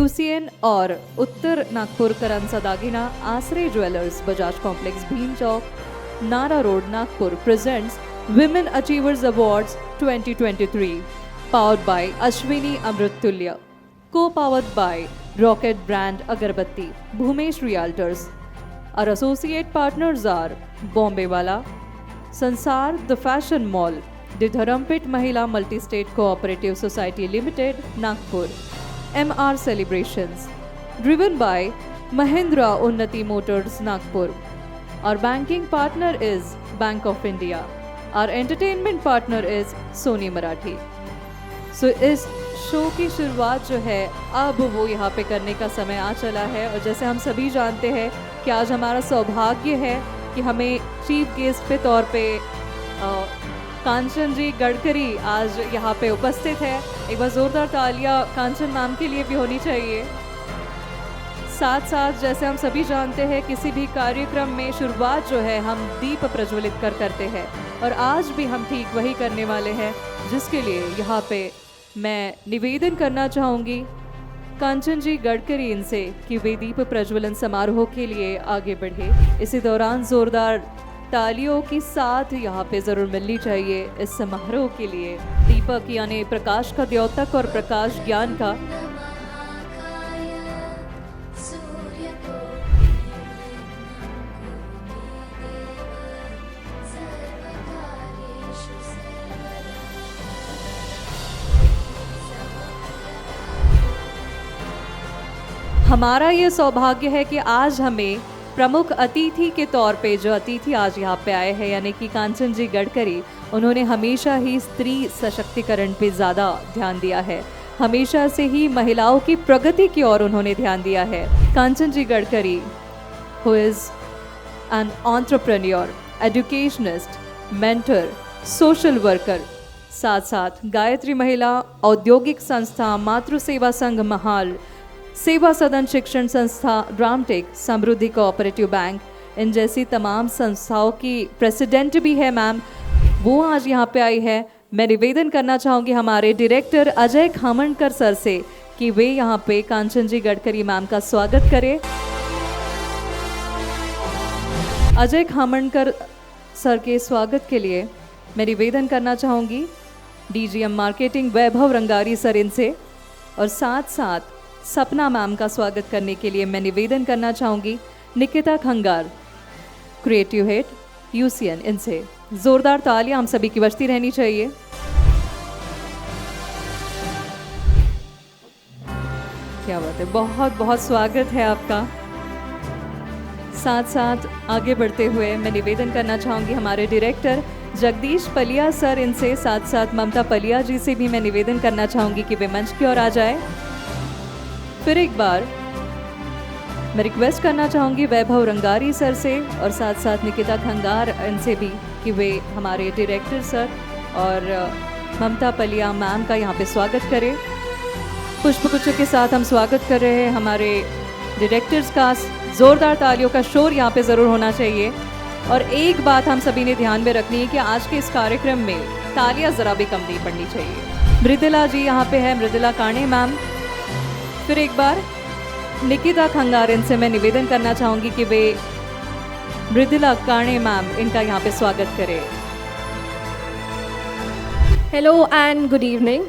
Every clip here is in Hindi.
यूसीएन और उत्तर नागपुर करणचा दागिना आसरे ज्वेलर्स बजाज कॉम्प्लेक्स भीम चौक नारा road Nagpur presents Women Achievers Awards 2023 powered by Ashwini Amruttulya, co-powered by Rocket Brand Agarbatti, Bhumesh Realtors. Our associate partners are Bombay Wala, Sansar The Fashion Mall, The Dharampit Mahila Multi-State Cooperative Society Limited, Nagpur, MR Celebrations, driven by Mahindra Unnati Motors, Nagpur. Our banking partner is Bank of India. Our entertainment partner is Sony Marathi. So इस शो की शुरुआत जो है अब वो यहाँ पे करने का समय आ चला है और जैसे हम सभी जानते हैं कि आज हमारा सौभाग्य है कि हमें चीफ गेस्ट के तौर पे कांचन जी गडकरी आज यहाँ पे उपस्थित है। एक बार ज़ोरदार तालियां कांचन मैम के लिए भी होनी चाहिए। साथ साथ जैसे हम सभी जानते हैं किसी भी कार्यक्रम में शुरुआत जो है हम दीप प्रज्वलित करते हैं और आज भी हम ठीक वही करने वाले हैं, जिसके लिए यहाँ पे मैं निवेदन करना चाहूँगी कांचन जी गडकरी इनसे कि वे दीप प्रज्वलन समारोह के लिए आगे बढ़े। इसी दौरान जोरदार तालियों की साथ यहाँ पे ज़रूर मिलनी चाहिए इस समारोह के लिए। दीपक यानी प्रकाश का द्योतक और प्रकाश ज्ञान का। हमारा ये सौभाग्य है कि आज हमें प्रमुख अतिथि के तौर पे जो अतिथि आज यहाँ पे आए हैं यानी कि कांचन जी गडकरी, उन्होंने हमेशा ही स्त्री सशक्तिकरण पे ज़्यादा ध्यान दिया है। हमेशा से ही महिलाओं की प्रगति की ओर उन्होंने ध्यान दिया है। Kanchan ji Gadkari who is an entrepreneur, educationist, mentor, social worker, साथ साथ गायत्री महिला औद्योगिक संस्था, मातृ सेवा संघ महाल, सेवा सदन शिक्षण संस्था, रामटेक, समृद्धि कोऑपरेटिव बैंक, इन जैसी तमाम संस्थाओं की प्रेसिडेंट भी है मैम, वो आज यहाँ पे आई है। मैं निवेदन करना चाहूँगी हमारे डायरेक्टर अजय खामणकर सर से कि वे यहाँ पे कांचन जी गडकरी मैम का स्वागत करें। अजय खामणकर सर के स्वागत के लिए मैं निवेदन करना चाहूँगी डीजीएम मार्केटिंग वैभव रंगारी सर इनसे, और साथ साथ सपना मैम का स्वागत करने के लिए मैं निवेदन करना चाहूँगी Nikita Khangar, creative head UCN, इनसे। जोरदार तालियां हम सभी की बजती रहनी चाहिए। क्या बात है, बहुत बहुत स्वागत है आपका। साथ साथ आगे बढ़ते हुए मैं निवेदन करना चाहूँगी हमारे डायरेक्टर जगदीश पलिया सर इनसे, साथ साथ ममता पलिया जी से भी मैं निवेदन करना चाहूँगी कि वे मंच की ओर आ जाए। फिर एक बार मैं रिक्वेस्ट करना चाहूँगी वैभव रंगारी सर से और साथ साथ निकिता खंगार इनसे भी कि वे हमारे डायरेक्टर सर और ममता पलिया मैम का यहाँ पे स्वागत करें। पुष्पगुच्छ के साथ हम स्वागत कर रहे हैं हमारे डायरेक्टर्स का। ज़ोरदार तालियों का शोर यहाँ पे ज़रूर होना चाहिए। और एक बात हम सभी ने ध्यान में रखनी है कि आज के इस कार्यक्रम में तालियाँ ज़रा भी कम नहीं पड़नी चाहिए। मृदुला जी यहाँ पे है, मृदुला काणे मैम। फिर एक बार निकिता खंगार इनसे मैं निवेदन करना चाहूँगी कि वे मृदुला काणे मैम इनका यहाँ पे स्वागत करें। Hello and good evening.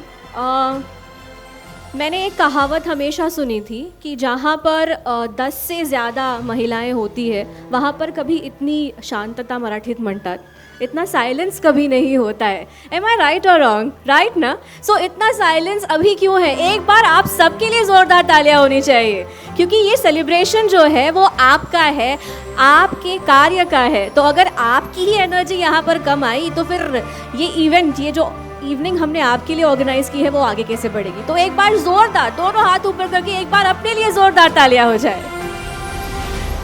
मैंने एक कहावत हमेशा सुनी थी कि जहाँ पर 10 से ज़्यादा महिलाएं होती है वहाँ पर कभी इतनी शांतता मराठीत म्हणतात, इतना साइलेंस कभी नहीं होता है। एम आई राइट और रॉन्ग? राइट ना? सो इतना साइलेंस अभी क्यों है? एक बार आप सबके लिए ज़ोरदार तालियां होनी चाहिए, क्योंकि ये सेलिब्रेशन जो है वो आपका है, आपके कार्य का है। तो अगर आपकी ही एनर्जी यहाँ पर कम आई तो फिर ये इवेंट, ये जो इवनिंग हमने आपके लिए ऑर्गेनाइज की है वो आगे कैसे बढ़ेगी? तो एक बार ज़ोरदार दोनों हाथ ऊपर करके एक बार अपने लिए ज़ोरदार तालियां हो जाए।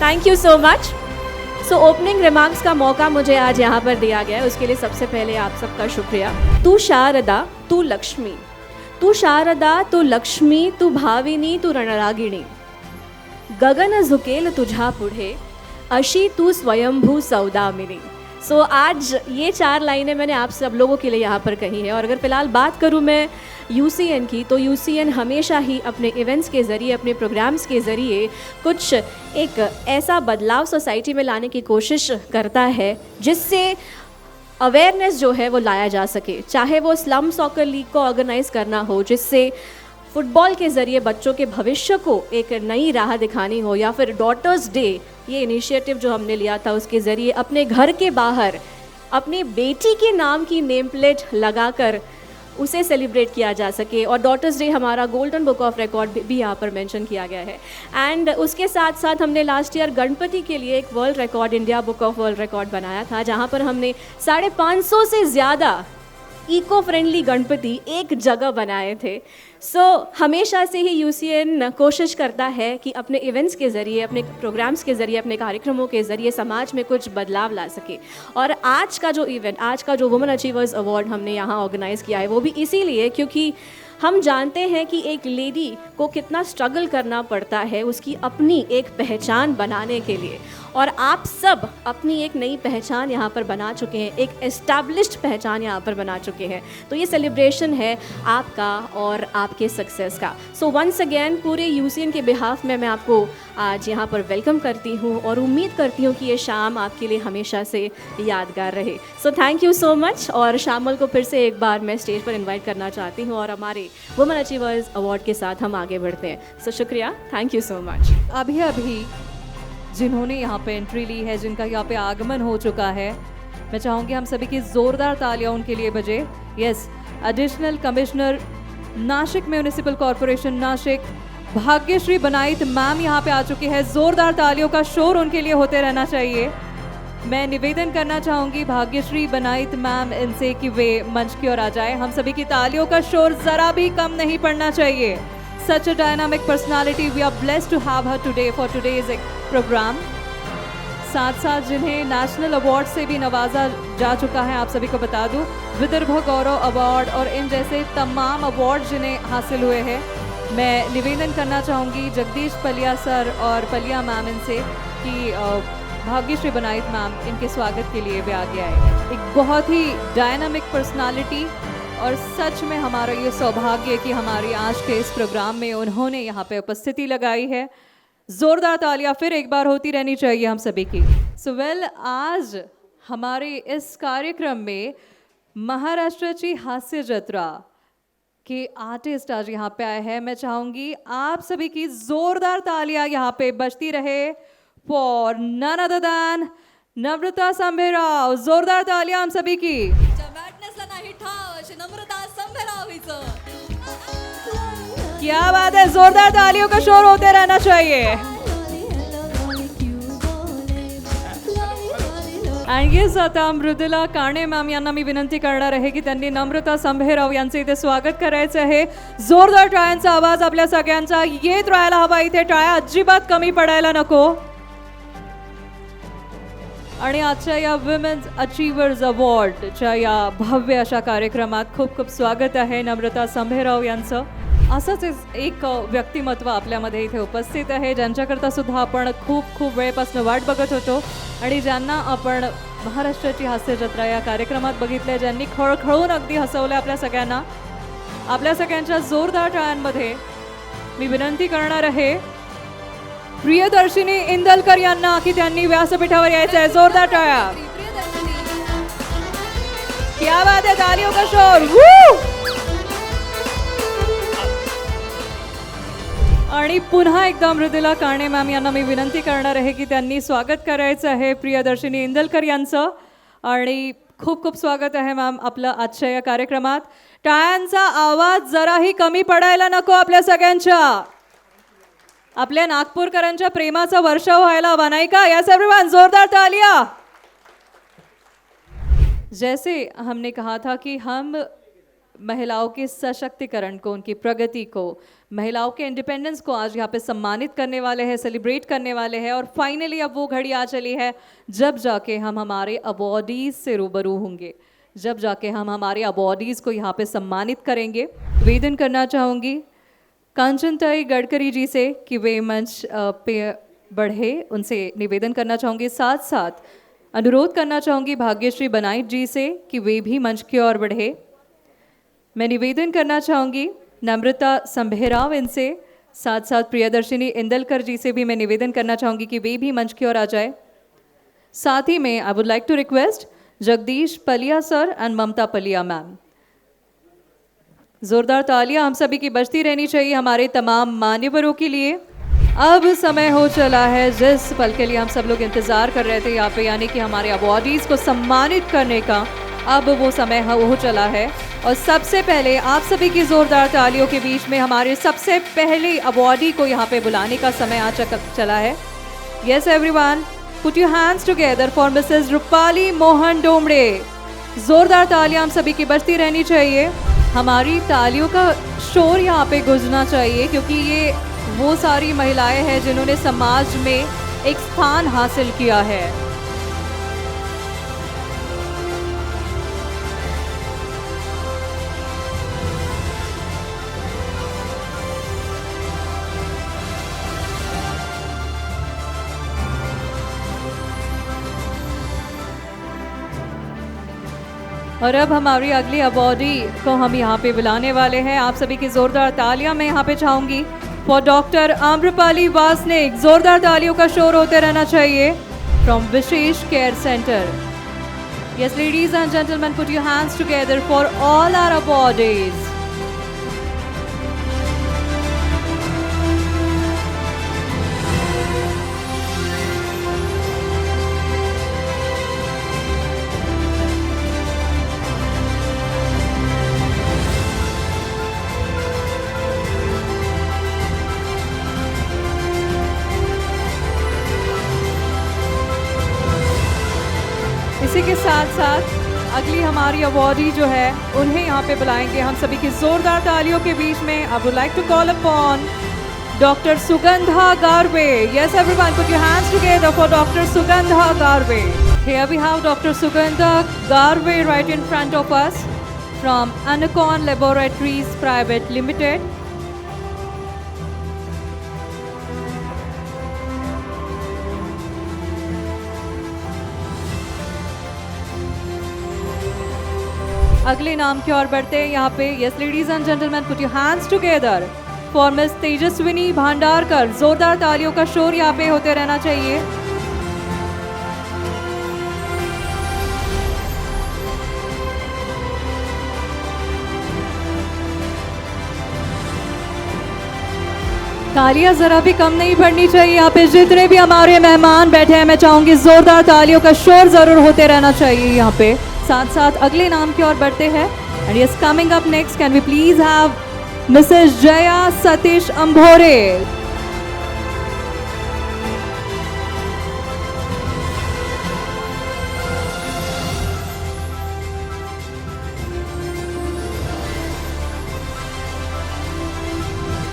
Thank you so much. So opening remarks का मौका मुझे आज यहाँ पर दिया गया है, उसके लिए सबसे पहले आप सबका शुक्रिया। तू शारदा, तू लक्ष्मी, तू शारदा, तू लक्ष्मी, तू भाविनी, तू रणरागिणी, गगन झुकेल तुझ्या पुढे, अशी तू स्वयंभू सौदामिनी। सो आज ये 4 लाइनें मैंने आप सब लोगों के लिए यहाँ पर कही है। और अगर फ़िलहाल बात करूँ मैं यूसीएन की, तो यूसीएन हमेशा ही अपने इवेंट्स के ज़रिए, अपने प्रोग्राम्स के ज़रिए कुछ एक ऐसा बदलाव सोसाइटी में लाने की कोशिश करता है जिससे अवेयरनेस जो है वो लाया जा सके। चाहे वो स्लम सॉकर लीग को ऑर्गेनाइज़ करना हो, जिससे फुटबॉल के ज़रिए बच्चों के भविष्य को एक नई राह दिखानी हो, या फिर डॉटर्स डे, ये इनिशिएटिव जो हमने लिया था उसके ज़रिए अपने घर के बाहर अपनी बेटी के नाम की नेम प्लेट लगाकर उसे सेलिब्रेट किया जा सके। और डॉटर्स डे हमारा गोल्डन बुक ऑफ रिकॉर्ड भी यहाँ पर मेंशन किया गया है। एंड उसके साथ साथ हमने लास्ट ईयर गणपति के लिए एक world record, India book of world record बनाया था, जहाँ पर हमने 550 से ज़्यादा इको फ्रेंडली गणपति एक जगह बनाए थे। सो हमेशा से ही यूसीएन कोशिश करता है कि अपने इवेंट्स के ज़रिए, अपने प्रोग्राम्स के ज़रिए, अपने कार्यक्रमों के ज़रिए समाज में कुछ बदलाव ला सके। और आज का जो इवेंट, आज का जो वुमेन अचीवर्स अवार्ड हमने यहाँ ऑर्गेनाइज़ किया है, वो भी इसीलिए क्योंकि हम जानते हैं कि एक लेडी को कितना स्ट्रगल करना पड़ता है उसकी अपनी एक पहचान बनाने के लिए। और आप सब अपनी एक नई पहचान यहाँ पर बना चुके हैं, एक एस्टैब्लिश्ड पहचान यहाँ पर बना चुके हैं। तो ये सेलिब्रेशन है आपका और आपके सक्सेस का। सो वंस अगेन पूरे यूसीएन के बिहाफ में मैं आपको आज यहाँ पर वेलकम करती हूँ और उम्मीद करती हूँ कि ये शाम आपके लिए हमेशा से यादगार रहे। So thank you so much. और शामल को फिर से एक बार मैं स्टेज पर इन्वाइट करना चाहती हूँ और हमारे वुमेन अचीवर्स अवार्ड के साथ हम आगे बढ़ते हैं। सो शुक्रिया, थैंक यू सो मच। अभी जिन्होंने यहाँ पे एंट्री ली है, जिनका यहाँ पे आगमन हो चुका है, मैं चाहूँगी हम सभी की ज़ोरदार तालियां उनके लिए बजे। Yes, additional commissioner Nashik municipal corporation Nashik, Bhagyashree Banait ma'am यहाँ पे आ चुकी है। ज़ोरदार तालियों का शोर उनके लिए होते रहना चाहिए। मैं निवेदन करना चाहूँगी भाग्यश्री बनाइत मैम इनसे कि वे मंच की ओर आ जाए। हम सभी की तालियों का शोर ज़रा भी कम नहीं पड़ना चाहिए। Such a dynamic personality, we are blessed to have her today for today's program. साथ साथ जिन्हें नेशनल अवार्ड से भी नवाजा जा चुका है, आप सभी को बता दूं, विदर्भ गौरव अवार्ड और इन जैसे तमाम अवार्ड जिन्हें हासिल हुए हैं। मैं निवेदन करना चाहूँगी जगदीश पलिया सर और पलिया मैम इनसे कि भाग्यश्री बनाइत मैम इनके स्वागत के लिए वे आगे आए। एक बहुत ही डायनामिक पर्सनालिटी, और सच में हमारा ये सौभाग्य है कि हमारी आज के इस प्रोग्राम में उन्होंने यहाँ पे उपस्थिति लगाई है। ज़ोरदार तालियां फिर एक बार होती रहनी चाहिए हम सभी की। सो वेल, आज हमारे इस कार्यक्रम में महाराष्ट्राची हास्य जत्रा के आर्टिस्ट आज यहाँ पे आए हैं। मैं चाहूँगी आप सभी की ज़ोरदार तालियां यहाँ पे बजती रहे फॉर नन अदर देन नम्रता संभेराव। ज़ोरदार तालियां हम सभी की। क्या बात है, जोरदार तालियों का शोर होते रहना चाहिए। आणि येस, आता मृदुला काणे मॅम यांना मी विनंती करणार आहे की त्यांनी नम्रता संभेराव यांचे इथे स्वागत करायचे आहे। जोरदार टाळ्यांचा आवाज आपल्या सगळ्यांचा येत राहायला हवा इथे, टाळ्या अजिबात कमी पडायला नको। आणि आजच्या या विमेन्स अचीवर्स अवॉर्डच्या या भव्य अशा कार्यक्रमात खूप खूप स्वागत आहे नम्रता संभेराव यांचं। असंच एक व्यक्तिमत्व आपल्यामध्ये इथे उपस्थित आहे, ज्यांच्याकरता सुद्धा आपण खूप खूप वेळेपासून वाट बघत होतो आणि ज्यांना आपण महाराष्ट्राची हास्य जत्रा या कार्यक्रमात बघितले, ज्यांनी खळखळून अगदी हसवलं आपल्या सगळ्यांना। आपल्या सगळ्यांच्या जोरदार टाळ्यांमध्ये मी विनंती करणार आहे प्रियदर्शिनी इंदलकर यांना की त्यांनी व्यासपीठावर यायचं आहे। जोरदार टाळ्या। क्या बात है, तालियों का शोर। आणि पुन्हा एकदा मृदुला काणे मॅम यांना मी विनंती करणार आहे की त्यांनी स्वागत करायचं आहे प्रियदर्शिनी इंदलकर यांचं। आणि खूप खूप स्वागत आहे मॅम आपलं आजच्या या कार्यक्रमात। टाळ्यांचा आवाज जराही कमी पडायला नको आपल्या सगळ्यांच्या। आपल्या नागपूरकरांच्या प्रेमाचा वर्षाव व्हायला हवा, नाही का? यस एवरीवन, जोरदार तालियां। जैसे हमने कहा था कि हम महिलाओं के सशक्तिकरण को, उनकी प्रगति को, महिलाओं के इंडिपेंडेंस को आज यहाँ पे सम्मानित करने वाले हैं, सेलिब्रेट करने वाले हैं। और फाइनली अब वो घड़ी आ चली है जब जाके हम हमारे अवॉर्डीज से रूबरू होंगे, जब जाके हम हमारे अवॉर्डीज को यहाँ पे सम्मानित करेंगे। निवेदन करना चाहूँगी कांचनताई गडकरी जी से कि वे मंच पे बढ़े, उनसे निवेदन करना चाहूँगी। साथ साथ अनुरोध करना चाहूँगी भाग्यश्री बनाइट जी से कि वे भी मंच की ओर बढ़े। मैं निवेदन करना चाहूँगी नम्रता संभेराव इनसे, साथ साथ प्रियदर्शिनी इंदलकर जी से भी मैं निवेदन करना चाहूँगी कि वे भी मंच की ओर आ जाए। साथ ही में I would like to request Jagdish Paliya sir and Mamata Paliya ma'am. जोरदार तालियां हम सभी की बजती रहनी चाहिए हमारे तमाम मान्यवरों के लिए। अब समय हो चला है जिस पल के लिए हम सब लोग इंतज़ार कर रहे थे यहाँ पे, यानी कि हमारे अवॉर्डीज़ को सम्मानित करने का अब वो समय हो चला है। और सबसे पहले आप सभी की ज़ोरदार तालियों के बीच में हमारे सबसे पहले अवॉर्डी को यहाँ पे बुलाने का समय आ चला है। Yes everyone, put your hands together for missus Rupali Mohan Domde. ज़ोरदार तालियां हम सभी की बजती रहनी चाहिए। हमारी तालियों का शोर यहाँ पे गूंजना चाहिए, क्योंकि ये वो सारी महिलाएं हैं जिन्होंने समाज में एक स्थान हासिल किया है। और अब हमारी अगली अवॉर्डी को हम यहाँ पे बुलाने वाले हैं। आप सभी की जोरदार तालियां मैं यहाँ पे चाहूंगी फॉर डॉक्टर आम्रपाली वासनिक। जोरदार तालियों का शोर होते रहना चाहिए from Vishesh care centre. Yes ladies and gentleman, put your hands together for all our awardees. इसी के साथ साथ अगली हमारी अवॉर्डी जो है उन्हें यहाँ पे बुलाएंगे हम सभी की जोरदार तालियों के बीच में। I would like to call upon doctor Sugandha Garve. Yes everyone, put your hands together for doctor Sugandha Garve. Here we have doctor Sugandha Garve right in front of us from Anacon Laboratories Private Limited. अगले नाम की ओर बढ़ते हैं यहाँ पे। Yes ladies and gentleman, put your hands together for miss Tejaswini Bhandarkar. जोरदार तालियों का शोर यहाँ पे होते रहना चाहिए। तालियां जरा भी कम नहीं पड़नी चाहिए। यहाँ पे जितने भी हमारे मेहमान बैठे हैं मैं चाहूंगी जोरदार तालियों का शोर जरूर होते रहना चाहिए यहाँ पे। साथ साथ अगले नाम की ओर बढ़ते हैं। And yes, coming up next, can we please have Mrs Jaya Satish Ambhore.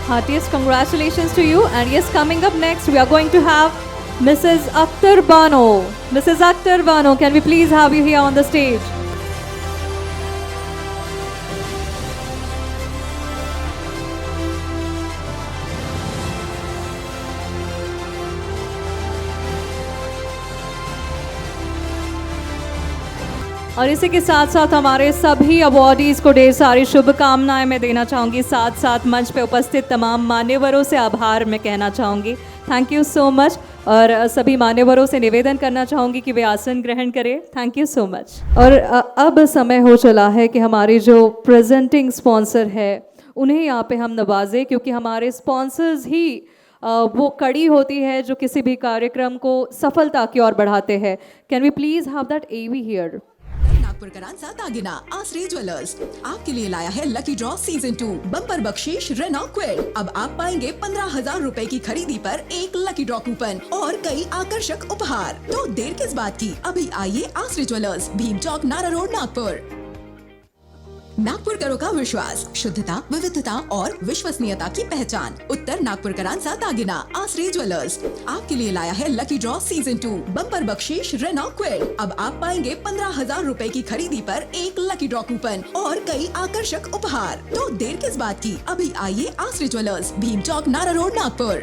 Heartiest congratulations to you. And yes, coming up next, we are going to have Mrs. Akhtar Bano. Mrs. Akhtar Bano, can we please have you here on the stage? और इसी के साथ साथ हमारे सभी अवॉर्डीज़ को ढेर सारी शुभकामनाएं मैं देना चाहूँगी। साथ साथ मंच पे उपस्थित तमाम मान्यवरों से आभार मैं कहना चाहूँगी। Thank you so much. और सभी मान्यवरों से निवेदन करना चाहूँगी कि वे आसन ग्रहण करें। Thank you so much. और अब समय हो चला है कि हमारे जो प्रेजेंटिंग स्पॉन्सर है उन्हें यहाँ पे हम नवाजें, क्योंकि हमारे स्पॉन्सर्स ही वो कड़ी होती है जो किसी भी कार्यक्रम को सफलता की ओर बढ़ाते हैं। Can we please have that AV here? नागपुरकरांचा दागिना आसरे ज्वेलर्स आपके लिए लाया है लकी ड्रॉ सीजन 2 बम्पर बख्शीश रेनॉ क्विड। अब आप पाएंगे 15,000 रुपए की खरीदी पर एक लकी ड्रॉ कूपन और कई आकर्षक उपहार। तो देर किस बात की, अभी आइए आसरे ज्वेलर्स, भीम चौक, नारा रोड, नागपुर। नागपुरकरों का विश्वास, शुद्धता, विविधता और विश्वसनीयता की पहचान। उत्तर नागपुरकरांचा दागिना आसरे ज्वेलर्स आपके लिए लाया है लकी ड्रॉ सीजन 2 बम्पर बख्शीश रेनॉ क्विड। अब आप पाएंगे 15,000 रुपए की खरीदी पर एक लकी ड्रॉ कूपन और कई आकर्षक उपहार। तो देर किस बात की, अभी आइए आसरे ज्वेलर्स, भीम चौक, नारा रोड, नागपुर।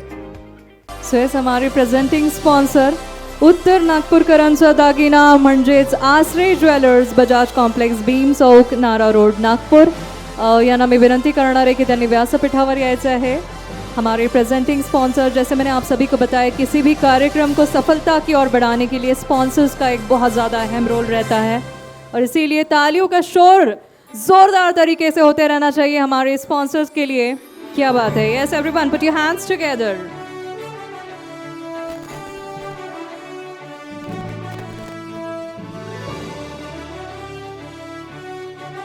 सो हमारे प्रेजेंटिंग स्पॉन्सर उत्तर नागपूरकरांचा दागिना म्हणजेच आसरे ज्वेलर्स, बजाज कॉम्प्लेक्स, बीम चौक, नारा रोड, नागपूर। यांना मी विनंती करणार आहे की त्यांनी व्यासपीठावर यायचं आहे। हमारे प्रेजेंटिंग स्पॉन्सर, जैसे मैंने आप सभी को बताया, किसी भी कार्यक्रम को सफलता की ओर बढ़ाने के लिए स्पॉन्सर्स का एक बहुत ज़्यादा अहम रोल रहता है और इसीलिए तालियों का शोर जोरदार तरीके से होते रहना चाहिए हमारे स्पॉन्सर्स के लिए। क्या बात है। Yes everyone, put your hands together.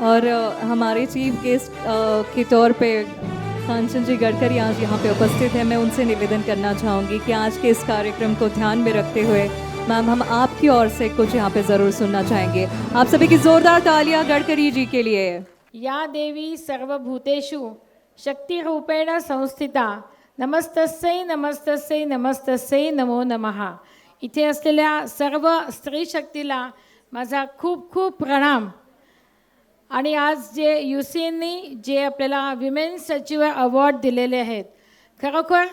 और हमारे चीफ गेस्ट के तौर पे कांचन जी गडकरी आज यहाँ पे उपस्थित है। मैं उनसे निवेदन करना चाहूँगी कि आज के इस कार्यक्रम को ध्यान में रखते हुए मैम हम आपकी ओर से कुछ यहाँ पे ज़रूर सुनना चाहेंगे। आप सभी की ज़ोरदार तालियां गडकरी जी के लिए। या देवी सर्वभूतेषु शक्तिरूपेण संस्थिता नमस्तस्यै नमस्तस्यै नमस्तस्यै नमो नमः। इथे असलेल्या सर्व स्त्री शक्तीला माझा खूप खूप प्रणाम। आणि आज जे UCNनी जे आपल्याला विमेन्स अचिव्हर अवॉर्ड दिलेले आहेत, खरोखर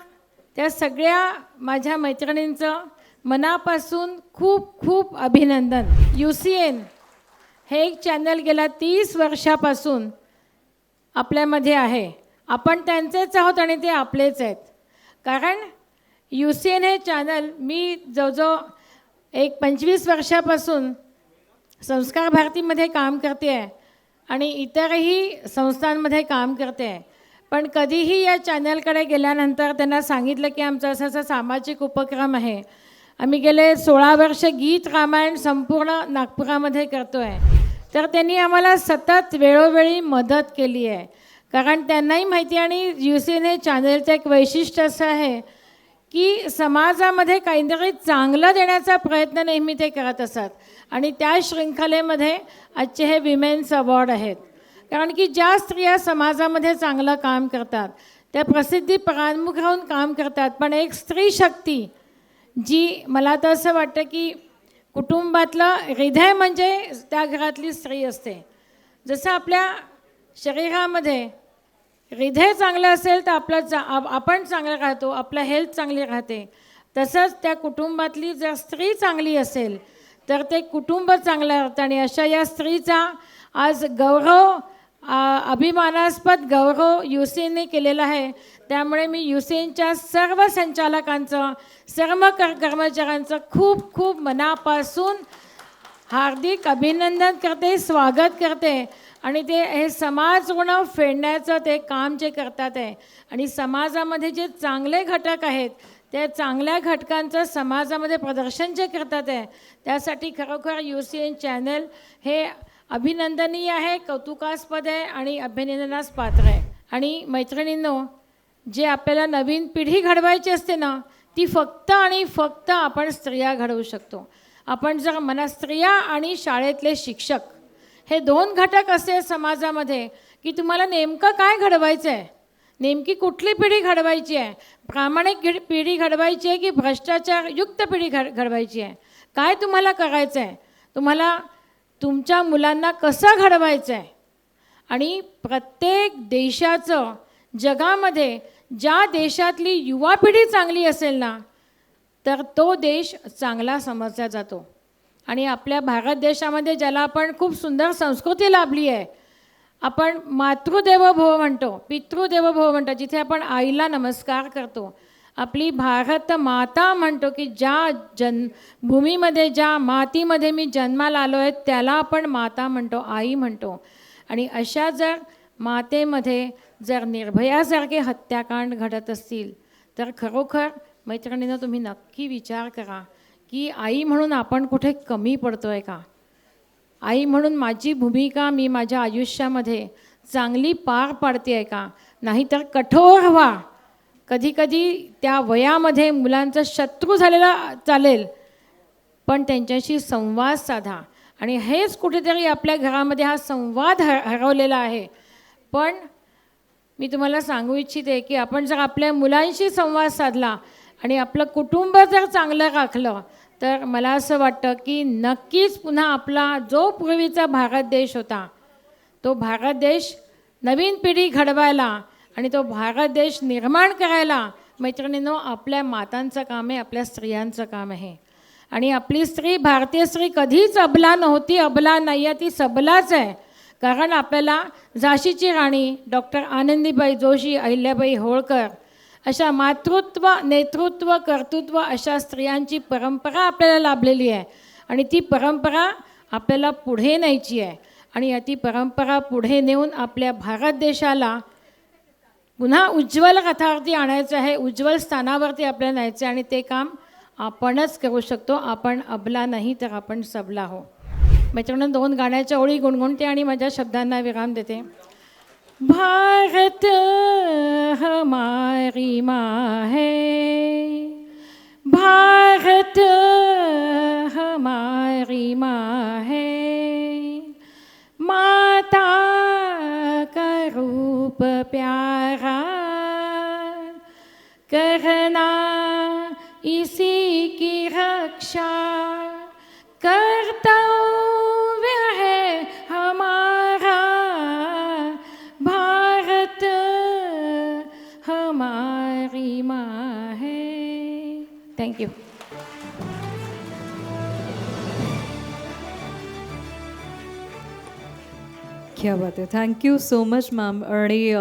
त्या सगळ्या माझ्या मैत्रिणींचं मनापासून खूप खूप अभिनंदन। UCN हे एक चॅनल गेल्या 30 वर्षापासून आपल्यामध्ये आहे। आपण त्यांचेच आहोत आणि ते आपलेच आहेत। कारण UCN हे चॅनल मी जवळजवळ एक 25 वर्षापासून संस्कार भारतीमध्ये काम करते आहे आणि इतरही संस्थांमध्ये काम करते आहे। पण कधीही या चॅनलकडे गेल्यानंतर त्यांना सांगितलं की आमचा असा सामाजिक उपक्रम आहे, आम्ही गेले 16 वर्ष गीत रामायण संपूर्ण नागपुरामध्ये करतो आहे, तर त्यांनी आम्हाला सतत वेळोवेळी मदत केली आहे। कारण त्यांनाही माहिती आणि UCN हे चॅनलचं एक वैशिष्ट्य असं आहे की समाजामध्ये काहीतरी चांगलं देण्याचा प्रयत्न नेहमी ते करत असतात आणि त्या शृंखलेमध्ये आजचे हे विमेन्स अवॉर्ड आहेत। कारण की ज्या स्त्रिया समाजामध्ये चांगलं काम करतात त्या प्रसिद्धी परांमुख राहून काम करतात, पण एक स्त्री शक्ती जी मला तर असं वाटतं की कुटुंबातलं हृदय म्हणजे त्या घरातली स्त्री असते। जसं आपल्या शरीरामध्ये हृदय चांगलं असेल तर आपण चांगलं राहतो, आपलं हेल्थ चांगली राहते, तसंच त्या कुटुंबातली जर स्त्री चांगली असेल तर ते कुटुंब चांगलं राहतं। आणि अशा या स्त्रीचा आज गौरव, अभिमानास्पद गौरव UCNने केलेला आहे। त्यामुळे मी UCNच्या सर्व संचालकांचं, सर्व कर्मचाऱ्यांचं खूप खूप मनापासून हार्दिक अभिनंदन करते, स्वागत करते। आणि ते हे समाज ऋण फेडण्याचं ते काम जे करतात आहे आणि समाजामध्ये जे चांगले घटक आहेत त्या चांगल्या घटकांचं समाजामध्ये प्रदर्शन जे करतात आहे, त्यासाठी खरोखर UCN चॅनल हे अभिनंदनीय आहे, कौतुकास्पद आहे आणि अभिनंदनास पात्र आहे। आणि मैत्रिणींनो, जे आपल्याला नवीन पिढी घडवायची असते ना, ती फक्त आणि फक्त आपण स्त्रिया घडवू शकतो। आपण जर स्त्रिया आणि शाळेतले शिक्षक हे 2 घटक असे समाजामध्ये की तुम्हाला नेमकं काय घडवायचं आहे, नेमकी कुठली पिढी घडवायची आहे, प्रामाणिक पिढी घडवायची आहे की भ्रष्टाचारयुक्त पिढी घडवायची आहे, काय तुम्हाला करायचं आहे, तुम्हाला तुमच्या मुलांना कसं घडवायचं आहे। आणि प्रत्येक देशाचं, जगामध्ये ज्या देशातली युवा पिढी चांगली असेल ना, तर तो देश चांगला समजला जातो। आणि आपल्या भारत देशामध्ये ज्याला आपण खूप सुंदर संस्कृती लाभली आहे, आपण मातृदेवो भव म्हणतो, पितृदेवो भव म्हणतो, जिथे आपण आईला नमस्कार करतो। आपली भारत माता म्हणतो की ज्या भूमीमध्ये, ज्या मातीमध्ये मी जन्माला आलो आहे त्याला आपण माता म्हणतो, आई म्हणतो। आणि अशा जर मातेमध्ये जर निर्भयासारखे हत्याकांड घडत असतील तर खरोखर मैत्रिणींनो, तुम्ही नक्की विचार करा की आई म्हणून आपण कुठे कमी पडतो आहे का? आई म्हणून माझी भूमिका मी माझ्या आयुष्यामध्ये चांगली पार पाडते आहे का? नाहीतर कठोर व्हा, कधीकधी त्या वयामध्ये मुलांचा शत्रू झालेला चालेल, पण त्यांच्याशी संवाद साधा। आणि हेच कुठेतरी आपल्या घरामध्ये हा संवाद हरवलेला आहे। पण मी तुम्हाला सांगू इच्छिते की आपण जर आपल्या मुलांशी संवाद साधला आणि आपलं कुटुंब जर चांगलं राखलं तर मला असं वाटतं की नक्कीच पुन्हा आपला जो पूर्वीचा भारत देश होता, तो भारत देश नवीन पिढी घडवायला आणि तो भारत देश निर्माण करायला मैत्रिणींनो आपल्या मातांचं काम आहे, आपल्या स्त्रियांचं काम आहे। आणि आपली स्त्री, भारतीय स्त्री कधीच अबला नव्हती, अबला नाही आहे, ती सबलाच आहे. कारण आपल्याला झाशीची राणी डॉक्टर आनंदीबाई जोशी, अहिल्याबाई होळकर अशा मातृत्व, नेतृत्व, कर्तृत्व अशा स्त्रियांची परंपरा आपल्याला लाभलेली आहे. आणि ती परंपरा आपल्याला पुढे न्यायची आहे. आणि ती परंपरा पुढे नेऊन आपल्या भारत देशाला पुन्हा उज्ज्वल रथावरती आणायचं आहे, उज्ज्वल स्थानावरती आपल्याला न्यायचं आहे. आणि ते काम आपणच करू शकतो. आपण अबला नाही तर आपण सबला हो. मित्रांनो, 2 गाण्याच्या ओळी गुणगुणते आणि माझ्या शब्दांना विराम देते. भारत हमारी माँ है, भारत हमारी माँ है, माता का रूप प्यारा, करना इसी की रक्षा, कर्तव्य है हमारा, भारत हमारी माँ है. Thank you. क्या बात आहे. Thank you so much ma'am. आणि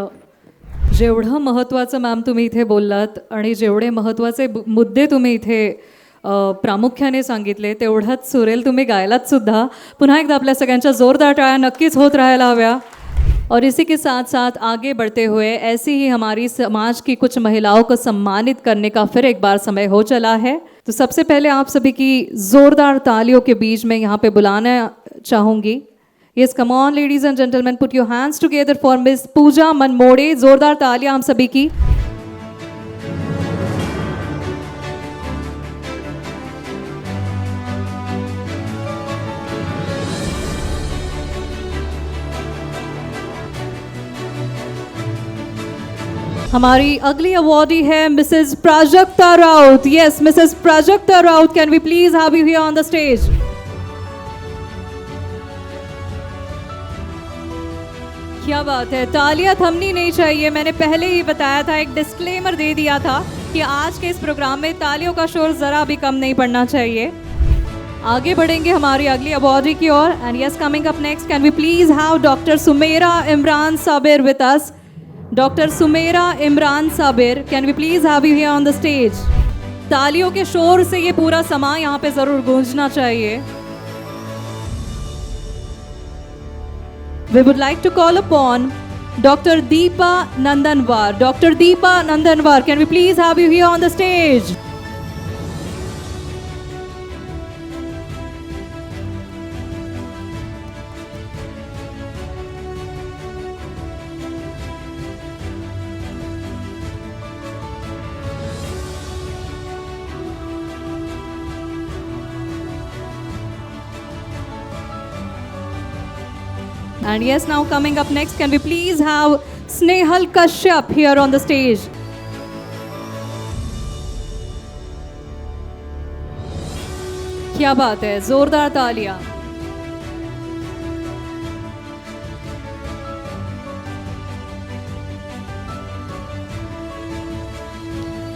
जेवढं महत्त्वाचं मॅम तुम्ही इथे बोललात आणि जेवढे महत्त्वाचे मुद्दे तुम्ही इथे प्रामुख्याने सांगितले, तेवढंच सुरेल तुम्ही गायलात सुद्धा. पुन्हा एकदा आपल्या सगळ्यांच्या जोरदार टाळ्या नक्कीच होत राहायला हव्या. और इसी के साथ साथ आगे बढ़ते हुए ऐसी ही हमारी समाज की कुछ महिलाओं को सम्मानित करने का फिर एक बार समय हो चला है. तो सबसे पहले आप सभी की ज़ोरदार तालियों के बीच में यहाँ पे बुलाना चाहूँगी. Yes, come on ladies and gentlemen, put your hands together for Miss Pooja Manmode. जोरदार तालियां हम सभी की. हमारी अगली अवॉर्डी है Mrs Prajakta Raut. Yes, Mrs. Prajakta Raut, can we please have you here on the stage? क्या बात है. तालियां थमनी नहीं चाहिए. मैंने पहले ही बताया था, एक डिस्क्लेमर दे दिया था कि आज के इस प्रोग्राम में तालियों का शोर ज़रा भी कम नहीं पड़ना चाहिए. आगे बढ़ेंगे हमारी अगली अवॉर्डी की ओर. And yes, coming up next, can we please have doctor Sumera Imran Sabir with us. Doctor Sumera Imran Sabir, can we please have you here on the stage. तालियों के शोर से ये पूरा समा यहाँ पे ज़रूर गूंजना चाहिए. We would like to call upon Dr. Deepa Nandanwar. Dr. Deepa Nandanwar, can we please have you here on the stage? And yes, now coming up next, can we please have Snehal Kashyap here on the stage? क्या बात है, जोरदार तालियां.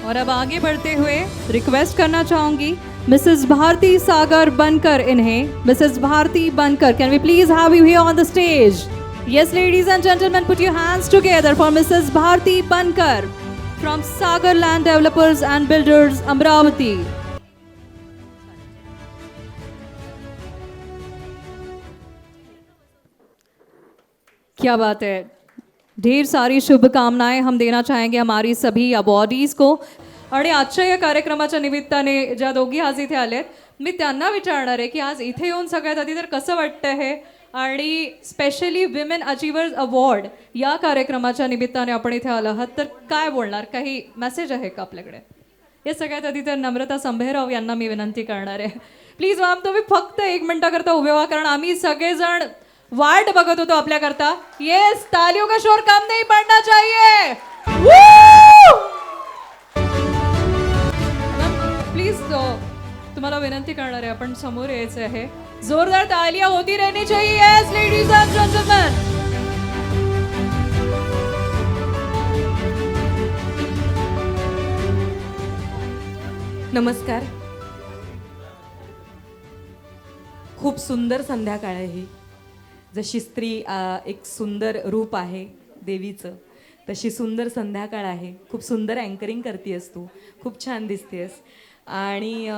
और अब आगे बढ़ते हुए रिक्वेस्ट करना चाहूंगी मिसेस भारती सागर बनकर इन्हें. Missus Bharti Bankar, can we please have you here on the stage. Yes ladies and gentleman, put your hands together for missus Bharti Bankar from Sagar land developers and builders Amravati. क्या बात है. ढेर सारी शुभकामनाएं हम देना चाहेंगे हमारी सभी अवॉर्डीज को. आणि आजच्या या कार्यक्रमाच्या निमित्ताने ज्या दोघी आज इथे आल्यात, मी त्यांना विचारणार आहे की आज इथे येऊन सगळ्यात आधी तर कसं वाटतं हे, आणि स्पेशली विमेन अचिव्हर्स अवॉर्ड या कार्यक्रमाच्या निमित्ताने आपण इथे आलो आहात, तर काय बोलणार, काही मेसेज आहे का आपल्याकडे? हे सगळ्यात आधी तर नम्रता संभेराव यांना मी विनंती करणार आहे. प्लीज मॅम, तुम्ही फक्त 1 मिनिटाकरता उभे व्हा, कारण आम्ही सगळेजण वाट बघत होतो आपल्याकरता. येस, तालियों का शोर कम नहीं पड़ना चाहिए. प्लीज तुम्हाला विनंती करणार आहे, आपण समोर यायचं आहे. जोरदार तालियां होती रहनी चाहिए. Yes ladies and gentleman. नमस्कार. सुंदर संध्याकाळ आहे ही. जशी स्त्री एक सुंदर रूप आहे देवीचं, तशी सुंदर संध्याकाळ आहे. खूप सुंदर अँकरिंग करतेस तू, खूप छान दिसतेस. आणि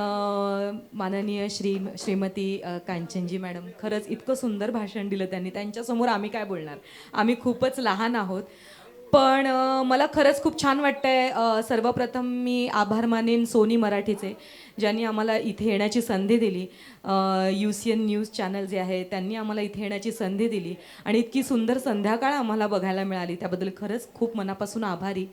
माननीय श्रीमती कांचनजी मॅडम, खरंच इतकं सुंदर भाषण दिलं त्यांनी. त्यांच्यासमोर आम्ही काय बोलणार, आम्ही खूपच लहान आहोत. पण मला खरंच खूप छान वाटतंय. सर्वप्रथम मी आभार मानेन सोनी मराठीचे, ज्यांनी आम्हाला इथे येण्याची संधी दिली. UCN न्यूज चॅनल जे आहे त्यांनी आम्हाला इथे येण्याची संधी दिली आणि इतकी सुंदर संध्याकाळ आम्हाला बघायला मिळाली. त्याबद्दल खरंच खूप मनापासून आभारी.